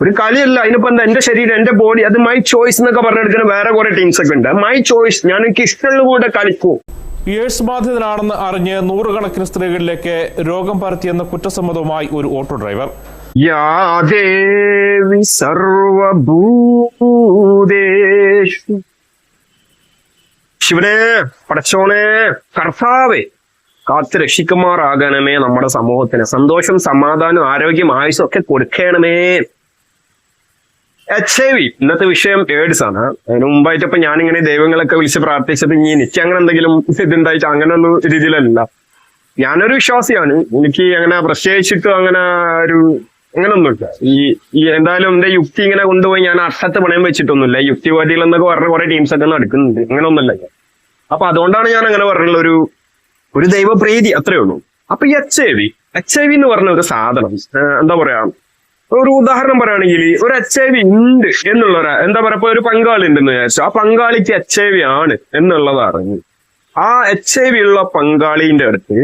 ഒരു കളിയല്ല. അതിനിപ്പോ എന്താ, എന്റെ ശരീരം, എന്റെ ബോഡി, അത് മൈ ചോയ്സ് എന്നൊക്കെ പറഞ്ഞെടുക്കുന്ന വേറെ കുറെ ടീംസ് ഒക്കെ ഉണ്ട്. മൈ ചോയ്സ്, ഞാൻ എനിക്ക് ഇഷ്ടമുള്ള കൂടെ കളിക്കൂ. എയ്ഡ്സ് ബാധിതനാണെന്ന് അറിഞ്ഞ് നൂറുകണക്കിന് സ്ത്രീകളിലേക്ക് രോഗം പരത്തിയെന്ന കുറ്റസമ്മതവുമായി ഒരു ഓട്ടോ ഡ്രൈവർ. യാദേവി സർവഭൂതേഷു, ശിവനെ, പടച്ചോനെ, കർത്താവേ, കാത്ത് രക്ഷിക്കുമാറാകണമേ. നമ്മുടെ സമൂഹത്തിന് സന്തോഷം, സമാധാനം, ആരോഗ്യം, ആയുസ്സും ഒക്കെ കൊടുക്കണമേ. HIV, ഇന്നത്തെ വിഷയം എയ്ഡ്സ് ആണ്. അതിന് മുമ്പായിട്ടപ്പോ ഞാനിങ്ങനെ ദൈവങ്ങളൊക്കെ വിളിച്ച് പ്രാർത്ഥിച്ചത് ഇനി എനിക്ക് അങ്ങനെ എന്തെങ്കിലും ഇതുണ്ടായിട്ട് അങ്ങനെയുള്ള രീതിയിലല്ല. ഞാനൊരു വിശ്വാസിയാണ്. എനിക്ക് അങ്ങനെ പ്രത്യേകിച്ചിട്ടും അങ്ങനെ അങ്ങനൊന്നുമില്ല. ഈ എന്തായാലും എന്റെ യുക്തി ഇങ്ങനെ കൊണ്ടുപോയി ഞാൻ അർത്ഥത്ത് പണയം വെച്ചിട്ടൊന്നുമില്ല. യുക്തിവാദികൾ എന്നൊക്കെ പറഞ്ഞ കുറെ ടീംസ് ഒക്കെ നടക്കുന്നുണ്ട്. അങ്ങനെയൊന്നുമല്ല ഞാൻ. അപ്പൊ അതുകൊണ്ടാണ് ഞാൻ അങ്ങനെ പറഞ്ഞുള്ള ഒരു ദൈവപ്രീതി, അത്രേ ഉള്ളൂ. അപ്പൊ ഈ HIV എന്ന് പറഞ്ഞ ഒരു സാധനം, എന്താ പറയാ, ഒരു ഉദാഹരണം പറയുകയാണെങ്കിൽ ഒരു HIV ഉണ്ട് എന്നുള്ള എന്താ പറയാ, ഇപ്പൊ ഒരു പങ്കാളി ഉണ്ടെന്ന് വിചാരിച്ചു. ആ പങ്കാളിക്ക് HIV ആണ് എന്നുള്ളത് അറിഞ്ഞു. ആ HIV ഉള്ള പങ്കാളിന്റെ അടുത്ത്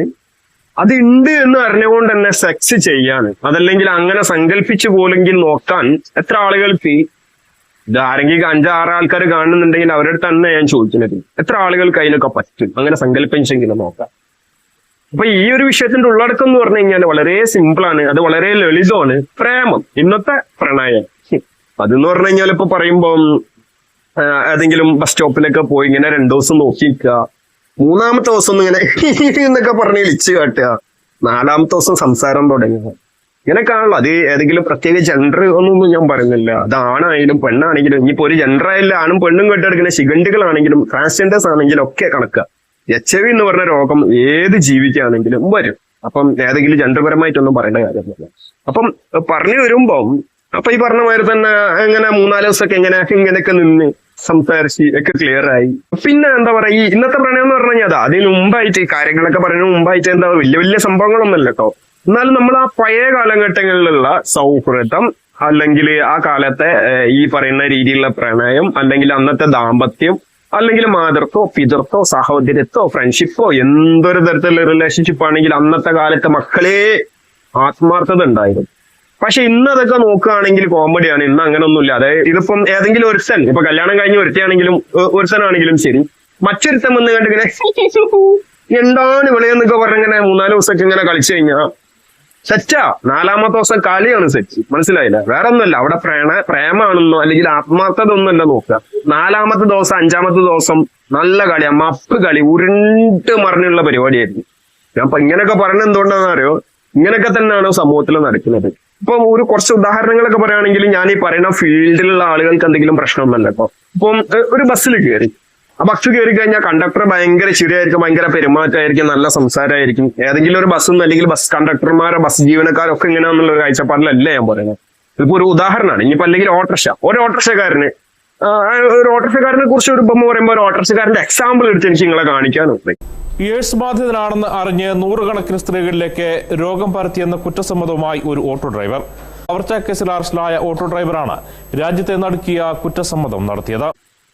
അത് ഉണ്ട് എന്ന് അറിഞ്ഞുകൊണ്ട് തന്നെ സെക്സ് ചെയ്യാൻ, അതല്ലെങ്കിൽ അങ്ങനെ സങ്കല്പിച്ചു പോലെങ്കിൽ നോക്കാൻ എത്ര ആളുകൾക്ക്, ഇത് ആരെങ്കിലും 5-6 ആൾക്കാർ കാണുന്നുണ്ടെങ്കിൽ അവരുടെ തന്നെ ഞാൻ ചോദിക്കുന്നത്, എത്ര ആളുകൾക്ക് അതിനൊക്കെ പറ്റും അങ്ങനെ സങ്കല്പിച്ചെങ്കിലും നോക്കാം. അപ്പൊ ഈ ഒരു വിഷയത്തിന്റെ ഉള്ളടക്കം എന്ന് പറഞ്ഞു കഴിഞ്ഞാൽ വളരെ സിമ്പിളാണ്, അത് വളരെ ലളിതമാണ്. പ്രേമം, ഇന്നത്തെ പ്രണയം. അതെന്ന് പറഞ്ഞു കഴിഞ്ഞാൽ ഇപ്പൊ പറയുമ്പം ഏതെങ്കിലും ബസ് സ്റ്റോപ്പിലൊക്കെ പോയി ഇങ്ങനെ 2 ദിവസം നോക്കിയിരിക്കുക, 3-ാമത്തെ ദിവസം ഒന്നും ഇങ്ങനെ എന്നൊക്കെ പറഞ്ഞ് ഇളിച്ചു കാട്ടുക, 4-ാമത്തെ ദിവസം സംസാരം തുടങ്ങുക, ഇങ്ങനെയൊക്കെയാണല്ലോ. അത് ഏതെങ്കിലും പ്രത്യേക ജെൻഡർ ഒന്നും ഞാൻ പറയുന്നില്ല. അത് ആണായാലും പെണ്ണാണെങ്കിലും, ഇനിയിപ്പോ ഒരു ജെൻഡർ ആയാലും ആണും പെണ്ണും കെട്ടെടുക്കുന്ന ശിഖണ്ഡികളാണെങ്കിലും ട്രാൻസ്ജെൻഡേഴ്സ് ആണെങ്കിലും ഒക്കെ കണക്കുക. HIV എന്ന് പറഞ്ഞ രോഗം ഏത് ജീവിക്കാണെങ്കിലും വരും. അപ്പം ഏതെങ്കിലും ജെൻഡർപരമായിട്ടൊന്നും പറയേണ്ട കാര്യമൊന്നുമില്ല. അപ്പം പറഞ്ഞു വരുമ്പം അപ്പൊ ഈ പറഞ്ഞ മാതിരി തന്നെ എങ്ങനെ 3-4 ദിവസമൊക്കെ ഇങ്ങനെയൊക്കെ നിന്ന് സംസാരിച്ച് ഒക്കെ ക്ലിയർ ആയി. പിന്നെ എന്താ പറയാ, ഈ ഇന്നത്തെ പ്രണയം എന്ന് പറഞ്ഞു കഴിഞ്ഞാൽ അതിന് മുമ്പായിട്ട് ഈ കാര്യങ്ങളൊക്കെ പറയുന്നതിന് മുമ്പായിട്ട് എന്താ വലിയ സംഭവങ്ങളൊന്നുമല്ല കേട്ടോ. എന്നാലും നമ്മൾ ആ പഴയ കാലഘട്ടങ്ങളിലുള്ള സൗഹൃദം, അല്ലെങ്കിൽ ആ കാലത്തെ ഈ പറയുന്ന രീതിയിലുള്ള പ്രണയം, അല്ലെങ്കിൽ അന്നത്തെ ദാമ്പത്യം, അല്ലെങ്കിൽ മാതൃത്വോ പിതൃത്വോ സഹോദരത്വോ ഫ്രണ്ട്ഷിപ്പോ എന്തൊരു തരത്തിലുള്ള റിലേഷൻഷിപ്പ് ആണെങ്കിൽ അന്നത്തെ കാലത്തെ മക്കളെ ആത്മാർത്ഥത ഉണ്ടായിരുന്നു. പക്ഷെ ഇന്ന് അതൊക്കെ നോക്കുകയാണെങ്കിൽ കോമഡിയാണ്. ഇന്ന് അങ്ങനൊന്നുമില്ല. അതായത് ഇതിപ്പം ഏതെങ്കിലും ഒരുത്തൻ, ഇപ്പൊ കല്യാണം കഴിഞ്ഞ് ഒരുത്തനാണെങ്കിലും ശരി, മറ്റൊരുത്തൻ വന്ന് കണ്ടിങ്ങനെ എന്താണ് വിളയെന്നൊക്കെ പറഞ്ഞിങ്ങനെ 3-4 ദിവസമൊക്കെ ഇങ്ങനെ കളിച്ചു കഴിഞ്ഞാൽ സെറ്റാ. 4-ാമത്തെ ദിവസം കളിയാണ് സെറ്റ്. മനസ്സിലായില്ല? വേറെ ഒന്നുമല്ല. അവിടെ പ്രേമാണെന്നോ അല്ലെങ്കിൽ ആത്മാർത്ഥത ഒന്നുമല്ല നോക്കുക. 4-ാമത്തെ ദിവസം 5-ാമത്തെ ദിവസം നല്ല കളി, മപ്പ് കളി, ഉരുണ്ട് മറിഞ്ഞുള്ള പരിപാടിയായിരുന്നു. ഞാൻ ഇങ്ങനെയൊക്കെ പറയുന്നത് എന്തുകൊണ്ടാണെന്ന് അറിയോ, ഇങ്ങനെയൊക്കെ തന്നെയാണ് സമൂഹത്തിൽ നടക്കുന്നത്. ഇപ്പം കുറച്ച് ഉദാഹരണങ്ങളൊക്കെ പറയുകയാണെങ്കിൽ, ഞാൻ ഈ പറയുന്ന ഫീൽഡിലുള്ള ആളുകൾക്ക് എന്തെങ്കിലും പ്രശ്നമൊന്നുമല്ല കേട്ടോ. ഇപ്പം ഒരു ബസ്സിൽ കയറി, ആ ബസ് കയറി കഴിഞ്ഞാൽ കണ്ടക്ടർ ഭയങ്കര ശരിയായിരിക്കും, ഭയങ്കര പെരുമാറ്റമായിരിക്കും, നല്ല സംസാരമായിരിക്കും. ഏതെങ്കിലും ഒരു ബസ് അല്ലെങ്കിൽ ബസ് കണ്ടക്ടർമാരോ ബസ് ജീവനക്കാരൊക്കെ ഇങ്ങനെയാണെന്നുള്ള ഒരു കാഴ്ചപ്പാടിലല്ല ഞാൻ പറയുന്നത്. ഇതിപ്പോ ഒരു ഉദാഹരണമാണ്. ഇനിയിപ്പോ അല്ലെങ്കിൽ ഒരു ഓട്ടോറിക്ഷക്കാരനെ കുറിച്ച് ഒരു ഉപമ പറയുമ്പോൾ ഒരു ഓട്ടോറിക്ഷക്കാരന്റെ എക്സാമ്പിൾ എടുത്ത് എനിക്ക് നിങ്ങളെ കാണിക്കാനുണ്ട്. എയ്ഡ്സ് ബാധിതനാണെന്ന് അറിഞ്ഞ് നൂറുകണക്കിന് സ്ത്രീകളിലേക്ക് രോഗം പരത്തിയെന്ന കുറ്റസമ്മതവുമായി ഒരു ഓട്ടോ ഡ്രൈവർ. കവർച്ചാ കേസിൽ അറസ്റ്റിലായ ഓട്ടോ ഡ്രൈവറാണ് രാജ്യത്തെ നടുക്കിയ കുറ്റസമ്മതം നടത്തിയത്.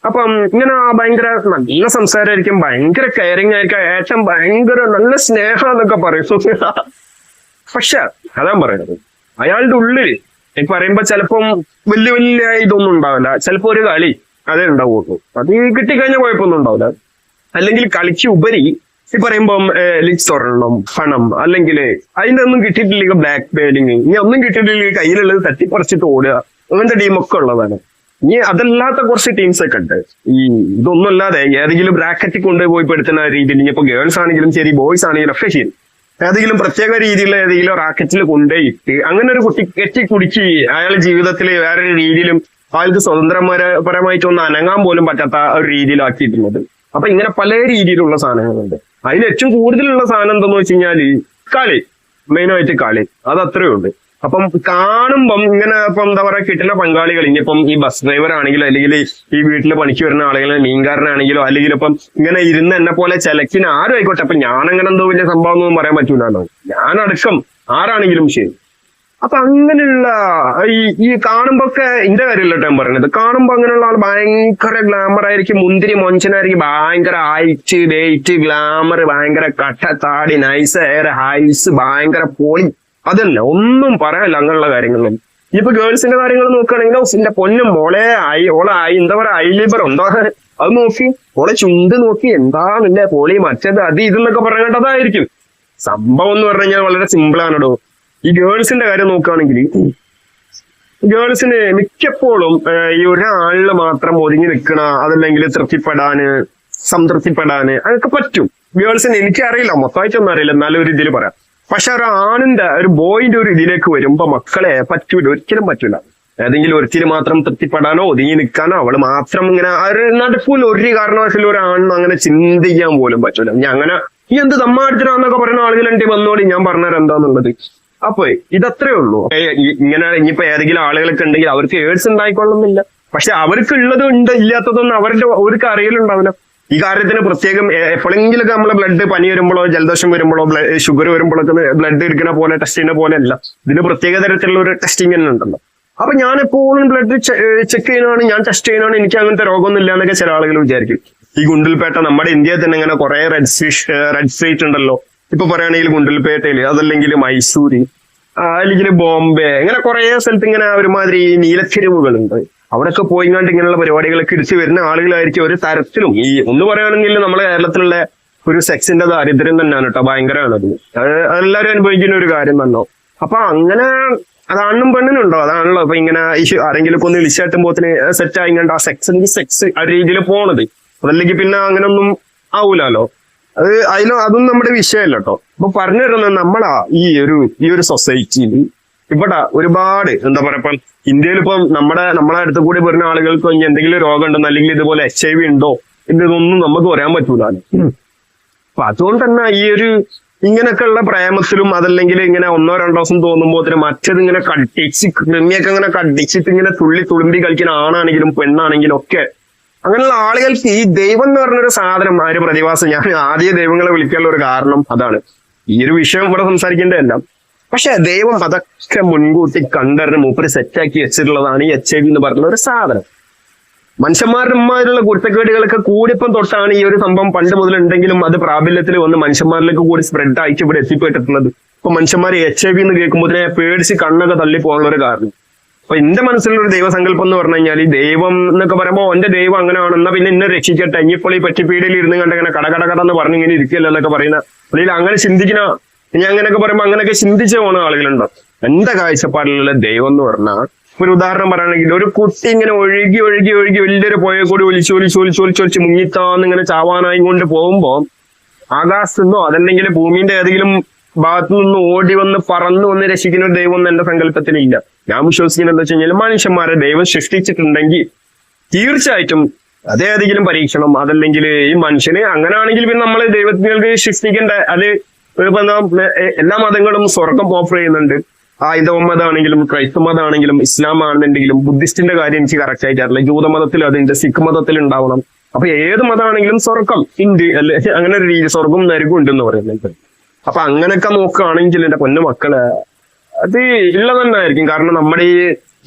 അപ്പം ഇങ്ങനെ ഭയങ്കര നല്ല സംസാരമായിരിക്കും, ഭയങ്കര കെയറിങ് ആയിരിക്കും, ഏറ്റവും ഭയങ്കര നല്ല സ്നേഹം എന്നൊക്കെ പറയും. പക്ഷെ അതാ പറയുന്നത്, അയാളുടെ ഉള്ളിൽ ഈ പറയുമ്പോ ചിലപ്പം വലിയ ഇതൊന്നും ഉണ്ടാവില്ല. ചിലപ്പോ ഒരു കളി അതേ ഉണ്ടാവുള്ളൂ. അത് കിട്ടിക്കഴിഞ്ഞാൽ കുഴപ്പമൊന്നും ഉണ്ടാവില്ല. അല്ലെങ്കിൽ കളിക്ക് ഉപരി ഈ പറയുമ്പം സ്വർണം, പണം, അല്ലെങ്കിൽ അതിന്റെ ഒന്നും കിട്ടിയിട്ടില്ലെങ്കിൽ ബ്ലാക്ക് മെയിലിങ്, ഇനി ഒന്നും കിട്ടിയിട്ടില്ലെങ്കിൽ കയ്യിലുള്ളത് തട്ടിപ്പറിച്ചിട്ട് ഓടുക, അങ്ങനത്തെ ടീമൊക്കെ ഉള്ളതാണ്. ഇനി അതല്ലാത്ത കുറച്ച് ടീംസ് ഒക്കെ ഉണ്ട്. ഇതൊന്നും അല്ലാതെ ഏതെങ്കിലും ബ്രാക്കറ്റിൽ കൊണ്ടുപോയി പെടുത്തുന്ന രീതിയിൽ, ഇനിയിപ്പോ ഗേൾസ് ആണെങ്കിലും ശരി, ബോയ്സ് ആണെങ്കിലും ഒക്കെ ശരി, ഏതെങ്കിലും പ്രത്യേക രീതിയിലുള്ള ഏതെങ്കിലും റാക്കറ്റിൽ കൊണ്ടുപോയിട്ട് അങ്ങനെ ഒരു കുട്ടി കുടിച്ച് അയാളുടെ ജീവിതത്തിൽ വേറൊരു രീതിയിലും അയാൾക്ക് സ്വതന്ത്രപരമായിട്ടൊന്നും അനങ്ങാൻ പോലും പറ്റാത്ത ഒരു രീതിയിലാക്കിയിട്ടുള്ളത്. അപ്പൊ ഇങ്ങനെ പല രീതിയിലുള്ള സാധനങ്ങളുണ്ട്. അതിൽ ഏറ്റവും കൂടുതലുള്ള സാധനം എന്താന്ന് വെച്ച് കഴിഞ്ഞാല് കളി, മെയിനായിട്ട് കളി, അത് അത്രയേ ഉള്ളൂ. അപ്പം കാണുമ്പം ഇങ്ങനെ ഇപ്പൊ എന്താ പറയാ, കിട്ടുന്ന പങ്കാളികൾ, ഇനിയിപ്പം ഈ ബസ് ഡ്രൈവർ ആണെങ്കിലോ അല്ലെങ്കിൽ ഈ വീട്ടിൽ പണിക്ക് വരുന്ന ആളുകൾ, മീൻകാരനാണെങ്കിലോ, അല്ലെങ്കിൽ ഇപ്പം ഇങ്ങനെ ഇരുന്ന് എന്നെ പോലെ ചിലക്കിന് ആരും ആയിക്കോട്ടെ, അപ്പൊ ഞാൻ അങ്ങനെ എന്തോ വലിയ സംഭവം ഒന്നും പറയാൻ പറ്റൂലല്ലോ, ഞാനടക്കം ആരാണെങ്കിലും ശരി. അപ്പൊ അങ്ങനെയുള്ള ഈ കാണുമ്പോക്കെ എന്റെ കാര്യമല്ല ഞാൻ പറയുന്നത്, കാണുമ്പോ അങ്ങനെയുള്ള ആൾ ഭയങ്കര ഗ്ലാമർ ആയിരിക്കും, മുന്തിരി മൊഞ്ചനായിരിക്കും, ഭയങ്കര ഹൈറ്റ് വെയിറ്റ് ഗ്ലാമർ, ഭയങ്കര കട്ടത്താടി, നൈസ് ഹെയർ, ഹൈസ്, ഭയങ്കര പോളി, അതല്ല ഒന്നും പറയാനില്ല അങ്ങനെയുള്ള കാര്യങ്ങളിൽ. ഇനിയിപ്പോ ഗേൾസിന്റെ കാര്യങ്ങൾ നോക്കുകയാണെങ്കിൽ എന്റെ പൊന്നും മോളെ ഓളായി എന്താ പറയാ ഐ ലിബർ ഉണ്ടോ അത് നോക്കി ഓളെ ചുണ്ട് നോക്കി എന്താണല്ലേ പോളി മറ്റേത് അത് ഇതെന്നൊക്കെ പറഞ്ഞിട്ടതായിരിക്കും. സംഭവം എന്ന് പറഞ്ഞു കഴിഞ്ഞാൽ വളരെ സിമ്പിൾ ആണല്ലോ. ഈ ഗേൾസിന്റെ കാര്യം നോക്കുകയാണെങ്കിൽ ഗേൾസിന് മിക്കപ്പോഴും ഈ ഒരാളില് മാത്രം ഒതുങ്ങി നിൽക്കണ അതല്ലെങ്കിൽ തൃപ്തിപ്പെടാന് സംതൃപ്തിപ്പെടാന് അതൊക്കെ പറ്റും ഗേൾസിന്. എനിക്കറിയില്ല, മൊത്തമായിട്ടൊന്നും അറിയില്ല, എന്നാലും ഒരു ഇതിൽ പറയാം. പക്ഷെ ഒരു ആണിന്റെ ഒരു ബോയിന്റെ ഒരു ഇതിലേക്ക് വരുമ്പോ മക്കളെ പറ്റൂല, ഒരിക്കലും പറ്റൂല. ഏതെങ്കിലും ഒരിക്കലും മാത്രം തൃപ്തിപ്പെടാനോ ഒതുങ്ങി നിൽക്കാനോ അവള് മാത്രം ഇങ്ങനെ ഒരു നടുപ്പിൽ ഒരു കാരണവശാലും ഒരു ആണെന്ന് അങ്ങനെ ചിന്തിക്കാൻ പോലും പറ്റൂല. ഞാൻ അങ്ങനെ ഈ എന്ത് തമ്മാടിത്തരാന്നൊക്കെ പറയുന്ന ആളുകളുണ്ട് വന്നോളി, ഞാൻ പറഞ്ഞുതരാം എന്താന്നുള്ളത്. അപ്പൊ ഇതത്രേ ഉള്ളൂ. ഇങ്ങനെ ഇനിയിപ്പോ ഏതെങ്കിലും ആളുകളൊക്കെ ഉണ്ടെങ്കിൽ അവർക്ക് എയ്ഡ്സ് ഉണ്ടായിക്കൊള്ളുന്നില്ല. പക്ഷെ അവർക്ക് ഉള്ളത് ഉണ്ട് ഇല്ലാത്തതൊന്നും അവർക്ക് അറിയലുണ്ടാവില്ല. ഈ കാര്യത്തിന് പ്രത്യേകം എപ്പോഴെങ്കിലൊക്കെ നമ്മളെ ബ്ലഡ് പനി വരുമ്പോഴോ ജലദോഷം വരുമ്പോഴോ ഷുഗർ വരുമ്പോഴൊക്കെ ബ്ലഡ് എടുക്കുന്ന പോലെ ടെസ്റ്റ് ചെയ്യുന്ന പോലെ അല്ല, ഇതിന് പ്രത്യേക തരത്തിലുള്ള ഒരു ടെസ്റ്റിംഗ് തന്നെ ഉണ്ടല്ലോ. അപ്പൊ ഞാൻ എപ്പോഴും ബ്ലഡ് ചെക്ക് ചെയ്യുന്നതാണ്, ഞാൻ ടെസ്റ്റ് ചെയ്യുന്നതാണ്, എനിക്ക് അങ്ങനത്തെ രോഗമൊന്നും ഇല്ല എന്നൊക്കെ ചില ആളുകൾ വിചാരിക്കും. ഈ ഗുണ്ടൽപേട്ട നമ്മുടെ ഇന്ത്യയിൽ തന്നെ ഇങ്ങനെ കുറെ റെഡ് സ്ട്രീറ്റ് ഉണ്ടല്ലോ. ഇപ്പൊ പറയുകയാണെങ്കിൽ ഗുണ്ടൽപേട്ടയില്, അതല്ലെങ്കിൽ മൈസൂര്, അല്ലെങ്കിൽ ബോംബെ, ഇങ്ങനെ കുറെ സ്ഥലത്ത് ഇങ്ങനെ ഒരുമാതിരി നീലച്ചെരുവുകളുണ്ട്. അവിടെയൊക്കെ പോയിങ്ങാണ്ട് ഇങ്ങനെയുള്ള പരിപാടികളൊക്കെ ഇടിച്ചു വരുന്ന ആളുകളായിരിക്കും ഒരു തരത്തിലും. ഈ ഒന്ന് പറയുകയാണെങ്കിൽ നമ്മുടെ കേരളത്തിലുള്ള ഒരു സെക്സിന്റെ ദാരിദ്ര്യം തന്നെയാണ് കേട്ടോ, ഭയങ്കരമാണ് അത്. അതെല്ലാവരും അനുഭവിക്കുന്ന ഒരു കാര്യം തന്നെ. അപ്പൊ അങ്ങനെ അതാണും പെണ്ണിനുണ്ടോ അതാണല്ലോ ഇപ്പൊ ഇങ്ങനെ ആരെങ്കിലും ഒക്കെ ഒന്ന് വിളിച്ചാട്ടുമ്പോത്തിന് സെറ്റ് ആയിങ്ങാണ്ട് ആ സെക്സ് ആ രീതിയിൽ പോണത്. അതല്ലെങ്കിൽ പിന്നെ അങ്ങനൊന്നും ആവൂലോ. അതൊന്നും നമ്മുടെ വിഷയമല്ല കേട്ടോ. അപ്പൊ പറഞ്ഞു തരുന്നത് നമ്മളാ ഈ ഒരു സൊസൈറ്റിയിൽ ഇവിടെ ഒരുപാട് എന്താ പറയാ, ഇപ്പം ഇന്ത്യയിൽ ഇപ്പം നമ്മളെ അടുത്ത് കൂടി വരുന്ന ആളുകൾക്ക് ഇനി എന്തെങ്കിലും രോഗം ഉണ്ടെന്ന് അല്ലെങ്കിൽ ഇതുപോലെ HIV ഉണ്ടോ ഇതൊന്നും നമുക്ക് പറയാൻ പറ്റൂല. അപ്പൊ അതുകൊണ്ട് തന്നെ ഇങ്ങനെയൊക്കെയുള്ള പ്രേമത്തിലും അതല്ലെങ്കിൽ ഇങ്ങനെ 1-2 ദിവസം തോന്നുമ്പോൾ മറ്റേത് ഇങ്ങനെ കടിച്ച് കൃമിയൊക്കെ ഇങ്ങനെ കടിച്ചിട്ട് ഇങ്ങനെ തുളുമ്പി കളിക്കുന്ന ആണാണെങ്കിലും പെണ്ണാണെങ്കിലും ഒക്കെ അങ്ങനെയുള്ള ആളുകൾക്ക് ഈ ദൈവം എന്ന് പറഞ്ഞൊരു സാധനം ആ ഒരു പ്രതിഭാസം, ഞാൻ ആദ്യ ദൈവങ്ങളെ വിളിക്കാനുള്ള ഒരു കാരണം അതാണ്. ഈ ഒരു വിഷയം ഇവിടെ സംസാരിക്കേണ്ടതല്ല. പക്ഷെ ദൈവം അതൊക്കെ മുൻകൂട്ടി കണ്ടറിഞ്ഞ് മൂപ്പര് സെറ്റാക്കി വെച്ചിട്ടുള്ളതാണ് ഈ HIV എന്ന് പറഞ്ഞ ഒരു സാധനം. മനുഷ്യന്മാരുടെ കുരുത്തക്കേടുകളൊക്കെ കൂടിപ്പം തൊട്ടാണ് ഈ ഒരു സംഭവം പണ്ട് മുതലുണ്ടെങ്കിലും അത് പ്രാബല്യത്തിൽ വന്ന് മനുഷ്യന്മാരിലേക്ക് കൂടി സ്പ്രെഡ് ആയിട്ട് ഇവിടെ എത്തിപ്പെട്ടിട്ടുള്ളത്. ഇപ്പൊ മനുഷ്യന്മാർ HIV എന്ന് കേൾക്കുമ്പോൾ പേടിച്ച് കണ്ണൊക്കെ തള്ളി പോകാനുള്ള ഒരു കാരണം. അപ്പൊ എന്റെ മനസ്സിലുള്ള ഒരു ദൈവസങ്കല്പം എന്ന് പറഞ്ഞു കഴിഞ്ഞാൽ ഈ ദൈവം എന്നൊക്കെ പറയുമ്പോൾ എന്റെ ദൈവം അങ്ങനെയാണെന്നാ പിന്നെ എന്നെ രക്ഷിക്കട്ടെ, ഇനിയിപ്പോൾ ഈ പറ്റിപ്പീടിയിൽ ഇരുന്ന് കണ്ടങ്ങനെ കടന്ന് പറഞ്ഞ് ഇങ്ങനെ ഇരിക്കില്ല എന്നൊക്കെ പറയുന്ന അല്ലെങ്കിൽ അങ്ങനെ ചിന്തിക്കുന്ന, ഞാൻ അങ്ങനെയൊക്കെ പറയുമ്പോൾ അങ്ങനെയൊക്കെ ചിന്തിച്ചു പോകുന്ന ആളുകളുണ്ടോ. എന്റെ കാഴ്ചപ്പാടിലുള്ള ദൈവം എന്ന് പറഞ്ഞാൽ ഒരു ഉദാഹരണം പറയുകയാണെങ്കിൽ ഒരു കുട്ടി ഇങ്ങനെ ഒഴുകി വലിയൊരു പുഴയെ കൂടി ഒലിച്ച് മുങ്ങിത്താന്ന് ഇങ്ങനെ ചാവാനായി കൊണ്ട് പോകുമ്പോ ആകാശത്തു നിന്നോ അതല്ലെങ്കിൽ ഭൂമിന്റെ ഏതെങ്കിലും ഭാഗത്തു നിന്ന് ഓടി വന്ന് പറന്നു വന്ന് രക്ഷിക്കുന്ന ഒരു ദൈവം എന്റെ സങ്കല്പത്തിലില്ല. ഞാൻ വിശ്വസിക്കുന്നത് എന്താ വെച്ച് കഴിഞ്ഞാൽ മനുഷ്യന്മാരെ ദൈവം സൃഷ്ടിച്ചിട്ടുണ്ടെങ്കിൽ തീർച്ചയായിട്ടും അതേതെങ്കിലും പരീക്ഷണം അതല്ലെങ്കിൽ ഈ മനുഷ്യന് അങ്ങനെയാണെങ്കിൽ പിന്നെ നമ്മൾ ദൈവങ്ങൾക്ക് സൃഷ്ടിക്കേണ്ട അത് എല്ലാ മതങ്ങളും സ്വർഗം ഓഫർ ചെയ്യുന്നുണ്ട്. ഹൈന്ദവ മതമാണെങ്കിലും ക്രൈസ്തവ മതമാണെങ്കിലും ഇസ്ലാം ആണെന്നുണ്ടെങ്കിലും ബുദ്ധിസ്റ്റിന്റെ കാര്യം എനിക്ക് കറക്റ്റ് ആയിട്ട് അറിയില്ല, ജൂതമതത്തിൽ അതുണ്ട്, സിഖ് മതത്തിൽ ഉണ്ടാവണം. അപ്പൊ ഏത് മതമാണെങ്കിലും സ്വർഗം ഉണ്ട് അല്ലെ, അങ്ങനെ ഒരു രീതി സ്വർഗം നരകം ഉണ്ടെന്ന് പറയുന്നത്. അപ്പൊ അങ്ങനെയൊക്കെ നോക്കുകയാണെങ്കിൽ എന്റെ പൊന്നു മക്കളെ അത് ഉള്ള തന്നെ ആയിരിക്കും. കാരണം നമ്മുടെ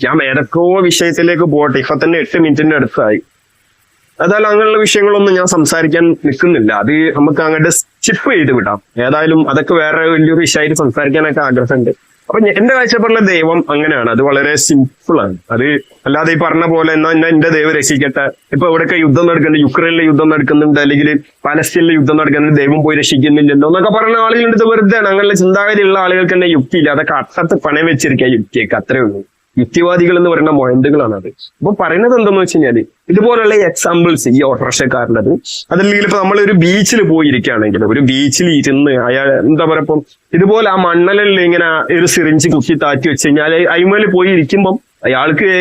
ഞാൻ ഏതൊക്കെയോ വിഷയത്തിലേക്ക് പോട്ടെ, ഇപ്പൊ തന്നെ 8 മിനിറ്റിന്റെ അടുത്തായി. ഏതായാലും അങ്ങനെയുള്ള വിഷയങ്ങളൊന്നും ഞാൻ സംസാരിക്കാൻ നിൽക്കുന്നില്ല, അത് നമുക്ക് അങ്ങോട്ട് സ്കിപ്പ് ചെയ്ത് വിടാം. ഏതായാലും അതൊക്കെ വേറെ വലിയൊരു വിഷയമായിട്ട് സംസാരിക്കാനൊക്കെ ആഗ്രഹമുണ്ട്. അപ്പൊ എന്റെ കാഴ്ചപ്പാടിലെ ദൈവം അങ്ങനെയാണ്, അത് വളരെ സിമ്പിൾ ആണ്. അത് അല്ലാതെ ഈ പറഞ്ഞ പോലെ എന്നാ എന്റെ ദൈവം രക്ഷിക്കട്ടെ, ഇപ്പൊ ഇവിടെയൊക്കെ യുദ്ധം നടക്കുന്നുണ്ട്, യുക്രൈനിലെ യുദ്ധം നടക്കുന്നുണ്ട്, അല്ലെങ്കിൽ പാലസ്തീനിലെ യുദ്ധം നടക്കുന്നുണ്ട്, ദൈവം പോയി രക്ഷിക്കുന്നില്ലല്ലോ എന്നൊക്കെ പറയുന്ന ആളുകളുണ്ട്. ഇത് വെറുതെ അങ്ങനെയുള്ള ചിന്താഗതിയുള്ള ആളുകൾക്ക് തന്നെ യുക്തിയില്ല, അതൊക്കെ അട്ടത്ത് പണയം വെച്ചിരിക്കുക യുക്തിയൊക്കെ, അത്രേ ഉള്ളൂ. യുക്തിവാദികൾ എന്ന് പറയുന്ന മൊയന്തുകളാണ് അത്. അപ്പൊ പറയുന്നത് എന്താന്ന് വെച്ച് കഴിഞ്ഞാല് ഇതുപോലുള്ള എക്സാമ്പിൾസ് ഈ ഓട്ടോറിക്ഷക്കാരനത് അതല്ലെങ്കിൽ ഇപ്പൊ നമ്മളൊരു ബീച്ചിൽ പോയിരിക്കുകയാണെങ്കിൽ ഒരു ബീച്ചിൽ ഇരുന്ന് അയാൾ എന്താ പറയാ ഇപ്പം ഇതുപോലെ ആ മണ്ണലിൽ ഇങ്ങനെ ഒരു സിറിഞ്ച് കുത്തി താറ്റി വെച്ച് കഴിഞ്ഞാൽ അയിമേൽ പോയി ഇരിക്കുമ്പം അയാൾക്ക്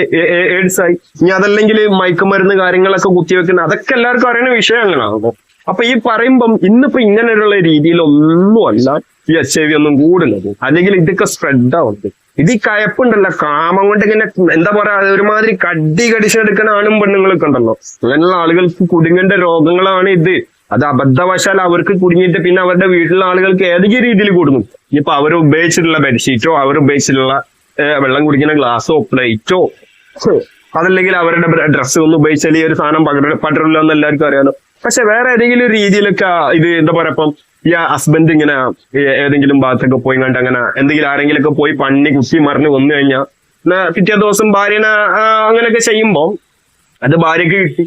എയ്ഡ്സ് ആയി. ഇനി അതല്ലെങ്കിൽ മയക്കുമരുന്ന് കാര്യങ്ങളൊക്കെ കുത്തിവെക്കുന്ന അതൊക്കെ എല്ലാവർക്കും അറിയുന്ന വിഷയങ്ങളാണ്. അപ്പൊ ഈ പറയുമ്പം ഇന്നിപ്പോ ഇങ്ങനെയുള്ള രീതിയിലൊന്നുമല്ല ഈ HIV ഒന്നും കൂടുന്നത്, അല്ലെങ്കിൽ ഇതൊക്കെ സ്പ്രെഡ് ആവുന്നത്. ഇത് ഈ കയപ്പുണ്ടല്ലോ, കാമം കൊണ്ട് ഇങ്ങനെ എന്താ പറയാ ഒരുമാതിരി കടിച്ചെടുക്കുന്ന ആണും പെണ്ണുങ്ങളൊക്കെ ഉണ്ടല്ലോ, അങ്ങനെയുള്ള ആളുകൾക്ക് കുടുങ്ങേണ്ട രോഗങ്ങളാണ് ഇത്. അത് അബദ്ധവശാൽ അവർക്ക് കുടുങ്ങിയിട്ട് പിന്നെ അവരുടെ വീട്ടിലുള്ള ആളുകൾക്ക് ഏതൊക്കെ രീതിയിൽ കുടുങ്ങും. ഇനിയിപ്പോ അവർ ഉപയോഗിച്ചിട്ടുള്ള ബെഡ്ഷീറ്റോ അവർ ഉപയോഗിച്ചിട്ടുള്ള വെള്ളം കുടിക്കുന്ന ഗ്ലാസോ പ്ലേറ്റോ അതല്ലെങ്കിൽ അവരുടെ ഡ്രസ്സ് ഒന്നും ഉപയോഗിച്ചാൽ ഈ ഒരു സാധനം പടരില്ല എന്ന് എല്ലാവർക്കും അറിയാലോ. പക്ഷെ വേറെ ഏതെങ്കിലും രീതിയിലൊക്കെ ഇത് എന്താ പറയാ ഇപ്പം ഈ ഹസ്ബൻഡ് ഇങ്ങനെ ഏതെങ്കിലും ഭാഗത്തൊക്കെ പോയി കണ്ട് അങ്ങനെ എന്തെങ്കിലും ആരെങ്കിലും ഒക്കെ പോയി പണി കുത്തി മറിഞ്ഞ് വന്നു കഴിഞ്ഞാൽ പിറ്റേ ദിവസം ഭാര്യനെ അങ്ങനെയൊക്കെ ചെയ്യുമ്പോ അത് ഭാര്യക്ക് കിട്ടി.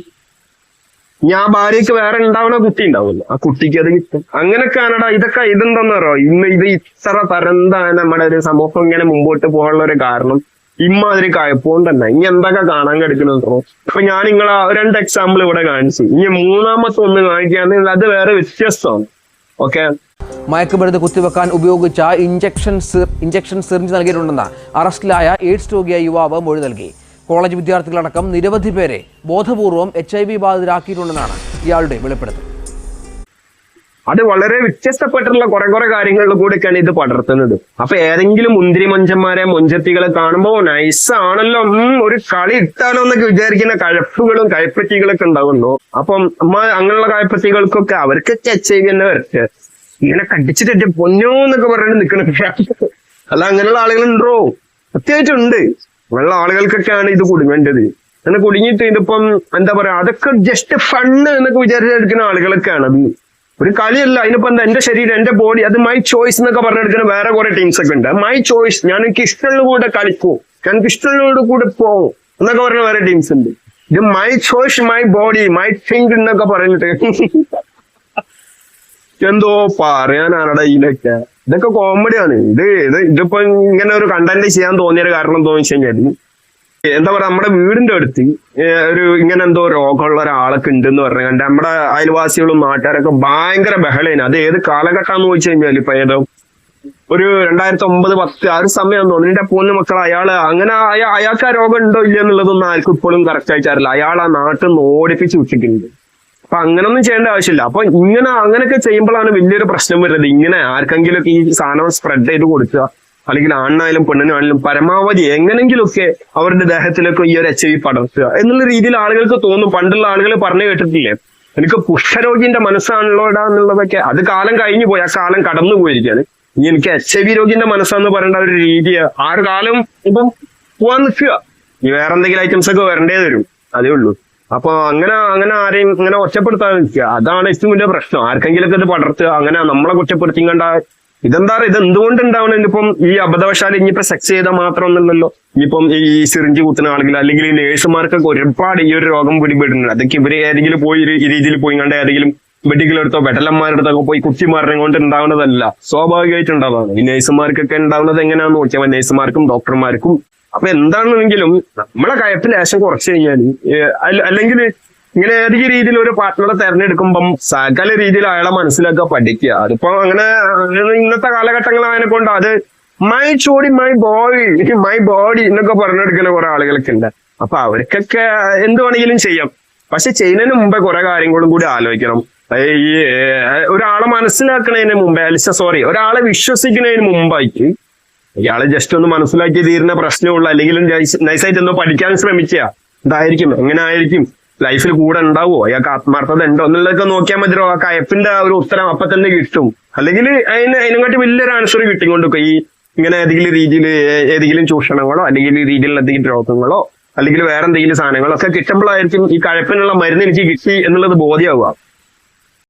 ഞാൻ ഭാര്യക്ക് വേറെ ഉണ്ടാവുന്ന കുട്ടി ഉണ്ടാവില്ല, ആ കുട്ടിക്ക് അത് കിട്ടും. അങ്ങനെയൊക്കെയാണടാ ഇതൊക്കെ. ഇതെന്താന്ന് പറയുക, ഇന്ന് ഇത് ഇത്ര തരംതാണ് നമ്മുടെ ഒരു സമൂഹം ഇങ്ങനെ മുമ്പോട്ട് പോകാനുള്ള ഒരു കാരണം. ഇമ്മാതിരി കയപ്പോണ്ടല്ല. ഇനി എന്തൊക്കെ കാണാൻ കിടക്കുന്നതോ. ഇപ്പൊ ഞാൻ നിങ്ങളെ 2 എക്സാമ്പിൾ ഇവിടെ കാണിച്ചു. ഇനി മൂന്നാമത്തെ ഒന്ന് കാണിക്കുകയാണെങ്കിൽ അത് വേറെ വ്യത്യസ്തമാണ്. ഓക്കെ, മയക്കുമരുന്ന് കുത്തിവെക്കാൻ ഉപയോഗിച്ച ഇഞ്ചക്ഷൻ സിറിഞ്ച് നൽകിയിട്ടുണ്ടെന്ന് അറസ്റ്റിലായ എയ്ഡ്സ് രോഗിയായ യുവാവ് മൊഴി നൽകി. കോളേജ് വിദ്യാർത്ഥികളടക്കം നിരവധി പേരെ ബോധപൂർവം HIV ബാധിതരാക്കിയിട്ടുണ്ടെന്നാണ് ഇയാളുടെ വെളിപ്പെടുത്തൽ. അത് വളരെ വ്യത്യസ്തപ്പെട്ടുള്ള കുറെ കാര്യങ്ങളിൽ കൂടെയൊക്കെയാണ് ഇത് പടർത്തുന്നത്. അപ്പൊ ഏതെങ്കിലും മുന്തിരി മൊഞ്ചന്മാരെ മൊഞ്ചത്തികളെ കാണുമ്പോൾ നൈസ് ആണല്ലോ, ഒരു കളി ഇട്ടാലോ എന്നൊക്കെ വിചാരിക്കുന്ന കഴപ്പുകളും കയപ്പറ്റികളൊക്കെ ഉണ്ടാവുമല്ലോ. അപ്പം അങ്ങനെയുള്ള കയപ്പറ്റികൾക്കൊക്കെ അവർക്കൊക്കെ HIV തന്നെ വരട്ടെ, ഇങ്ങനെ കടിച്ചിട്ട് പൊന്നോ എന്നൊക്കെ പറഞ്ഞിട്ട് നിൽക്കണ. അല്ല, അങ്ങനെയുള്ള ആളുകളുണ്ടോ? അത്യാവശ്യമുണ്ട്. അങ്ങനെയുള്ള ആളുകൾക്കൊക്കെയാണ് ഇത് കുടുങ്ങേണ്ടത്. അങ്ങനെ കുടുങ്ങിയിട്ട് ഇതിപ്പം എന്താ പറയാ, അതൊക്കെ ജസ്റ്റ് ഫണ്ണ് എന്നൊക്കെ വിചാരിച്ചെടുക്കുന്ന ആളുകളൊക്കെയാണ്. അത് ഒരു കളിയല്ല. അതിനിപ്പോ എന്താ, എന്റെ ശരീരം, എന്റെ ബോഡി, അത് മൈ ചോയ്സ് എന്നൊക്കെ പറഞ്ഞെടുക്കുന്ന വേറെ കുറെ ടീംസ് ഒക്കെ ഉണ്ട്. മൈ ചോയ്സ്, ഞാൻ എനിക്ക് ഇഷ്ടമുള്ള കൂടെ കളിക്കൂ, എനിക്ക് ഇഷ്ടമുള്ള കൂടെ പോവും എന്നൊക്കെ പറഞ്ഞ വേറെ ടീംസ് ഉണ്ട്. ഇത് my choice, my body, my think എന്നൊക്കെ പറഞ്ഞിട്ട് എന്തോ പറയാനാണടാ ഇതിലൊക്കെ. ഇതൊക്കെ കോമഡിയാണ്. ഇതിപ്പോ ഇങ്ങനെ ഒരു കണ്ടന്റ് ചെയ്യാൻ തോന്നിയൊരു കാരണം എന്താന്ന് വെച്ച് കഴിഞ്ഞാൽ, എന്താ പറയാ, നമ്മുടെ വീടിന്റെ അടുത്ത് ഒരു ഇങ്ങനെ എന്തോ രോഗമുള്ള ഒരാളൊക്കെ ഉണ്ടെന്ന് പറഞ്ഞാൽ നമ്മുടെ അയൽവാസികളും നാട്ടുകാരൊക്കെ ഭയങ്കര ബഹളേന്. അത് ഏത് കാലഘട്ടമാന്ന് ചോദിച്ചു കഴിഞ്ഞാൽ ഇപ്പൊ ഏതോ ഒരു 2009-10 ആ ഒരു സമയം തോന്നുന്നു. എന്റെ 3 മക്കൾ അങ്ങനെ അയാൾക്ക് ആ രോഗം ഉണ്ടോ ഇല്ല എന്നുള്ളതൊന്നും ആർക്കും ഇപ്പോഴും കറക്റ്റ് ആയിട്ട് അറിയില്ല. അയാൾ ആ നാട്ടിൽ നിന്ന് ഓടിപ്പിച്ച് വിട്ടിട്ടുണ്ട്. അപ്പൊ അങ്ങനൊന്നും ചെയ്യേണ്ട ആവശ്യമില്ല. അപ്പൊ അങ്ങനെയൊക്കെ ചെയ്യുമ്പോഴാണ് വലിയൊരു പ്രശ്നം വരുന്നത്. ഇങ്ങനെ ആർക്കെങ്കിലും ഒക്കെ ഈ സാധനം സ്പ്രെഡ് ചെയ്ത് കൊടുക്കുക, അല്ലെങ്കിൽ ആണിനായാലും പെണ്ണിനായാലും പരമാവധി എങ്ങനെങ്കിലുമൊക്കെ അവരുടെ ദേഹത്തിലേക്ക് ഈ ഒരു HIV പടർത്തുക എന്നുള്ള രീതിയിൽ ആളുകൾക്ക് തോന്നും. പണ്ടുള്ള ആളുകൾ പറഞ്ഞു കേട്ടിട്ടില്ലേ, എനിക്ക് കുഷ്ഠരോഗിന്റെ മനസ്സാണല്ലോടാ എന്നുള്ളതൊക്കെ. അത് കാലം കഴിഞ്ഞു പോയി, ആ കാലം കടന്നു പോയിരിക്കുകയാണ്. ഇനി എനിക്ക് HIV രോഗിന്റെ മനസ്സാന്ന് പറയേണ്ട ഒരു രീതി ആ ഒരു കാലം ഇപ്പം പോവാൻ നിൽക്കുക. ഈ വേറെ എന്തെങ്കിലും ഐറ്റംസ് ഒക്കെ വരണ്ടേ വരും, അതേ ഉള്ളൂ. അപ്പൊ അങ്ങനെ ആരെയും ഇങ്ങനെ ഒറ്റപ്പെടുത്താതെ നിൽക്കുക, അതാണ് ഏറ്റവും വലിയ പ്രശ്നം. ആർക്കെങ്കിലൊക്കെ ഇത് പടർത്തുക, അങ്ങനെ നമ്മളെ കുറ്റപ്പെടുത്തിയും കണ്ട ഇതെന്താ പറയുക, ഇത് എന്തുകൊണ്ട് ഉണ്ടാവണം? ഇപ്പം ഈ അബദ്ധവശാൽ ഇനിയിപ്പോ സെക്സ് ചെയ്താൽ മാത്രം ഒന്നുമല്ലല്ലോ. ഇനിയിപ്പം ഈ സിറിഞ്ച് കുത്തുന്ന ആളുകൾ അല്ലെങ്കിൽ ഈ നേഴ്സുമാർക്കൊക്കെ ഒരുപാട് ഈ ഒരു രോഗം പിടിപെടുന്നുണ്ട്. അതൊക്കെ ഇവര് ഏതെങ്കിലും പോയി ഈ രീതിയിൽ പോയി കണ്ട ഏതെങ്കിലും മെഡിക്കലെടുത്തോ വെട്ടലന്മാരെടുത്തൊക്കെ പോയി കുത്തിമാറിനെ കൊണ്ട് ഉണ്ടാവുന്നതല്ല, സ്വാഭാവികമായിട്ട് ഉണ്ടാവുന്നതാണ്. ഈ നേഴ്സുമാർക്കൊക്കെ ഉണ്ടാവുന്നത് എങ്ങനെയാണെന്ന് നോക്കിയാൽ നേഴ്സുമാർക്കും ഡോക്ടർമാർക്കും. അപ്പൊ എന്താണെന്നെങ്കിലും നമ്മളെ കയപ്പ് ലേശം കുറച്ച് കഴിഞ്ഞാൽ, അല്ലെങ്കിൽ ഇങ്ങനെ ഏതൊക്കെ രീതിയിൽ ഒരു പാർട്ട്ണറെ തെരഞ്ഞെടുക്കുമ്പം സകല രീതിയിൽ അയാളെ മനസ്സിലാക്കുക, പഠിക്കുക. അതിപ്പോ അങ്ങനെ ഇന്നത്തെ കാലഘട്ടങ്ങളായതിനെ കൊണ്ട് അത് മൈ ചോടി മൈ ബോഡി എന്നൊക്കെ പറഞ്ഞെടുക്കുന്ന കുറെ ആളുകളൊക്കെ ഉണ്ട്. അപ്പൊ അവർക്കൊക്കെ എന്ത് വേണമെങ്കിലും ചെയ്യാം. പക്ഷെ ചെയ്യുന്നതിന് മുമ്പേ കുറെ കാര്യങ്ങളും കൂടി ആലോചിക്കണം. ഈ ഒരാളെ മനസ്സിലാക്കുന്നതിന് മുമ്പേ, ഒരാളെ വിശ്വസിക്കുന്നതിന് മുമ്പായിട്ട് ഇയാളെ ജസ്റ്റ് ഒന്ന് മനസ്സിലാക്കി തീരുന്ന പ്രശ്നമുള്ള, അല്ലെങ്കിൽ നൈസായിട്ട് എന്തോ പഠിക്കാൻ ശ്രമിക്കുക. ഇതായിരിക്കും, എങ്ങനെ ആയിരിക്കും, ലൈഫിൽ കൂടെ ഉണ്ടാവുമോ, അയാൾക്ക് ആത്മാർത്ഥത ഉണ്ടോ എന്നുള്ളതൊക്കെ നോക്കിയാൽ മതി. ആ കയപ്പിന്റെ ഒരു ഉത്തരം അപ്പൊ തന്നെ കിട്ടും. അല്ലെങ്കിൽ അതിനെക്കാട്ടി വലിയൊരു ആൻസർ കിട്ടിക്കൊണ്ടൊക്കെ ഈ ഇങ്ങനെ ഏതെങ്കിലും ചൂഷണങ്ങളോ അല്ലെങ്കിൽ ഈ രീതിയിലുള്ള എന്തെങ്കിലും രോഗങ്ങളോ അല്ലെങ്കിൽ വേറെ എന്തെങ്കിലും സാധനങ്ങളോ ഒക്കെ കിട്ടുമ്പോഴായിരിക്കും ഈ കഴപ്പിനുള്ള മരുന്ന് എനിക്ക് കിട്ടി എന്നുള്ളത് ബോധ്യമാവുക.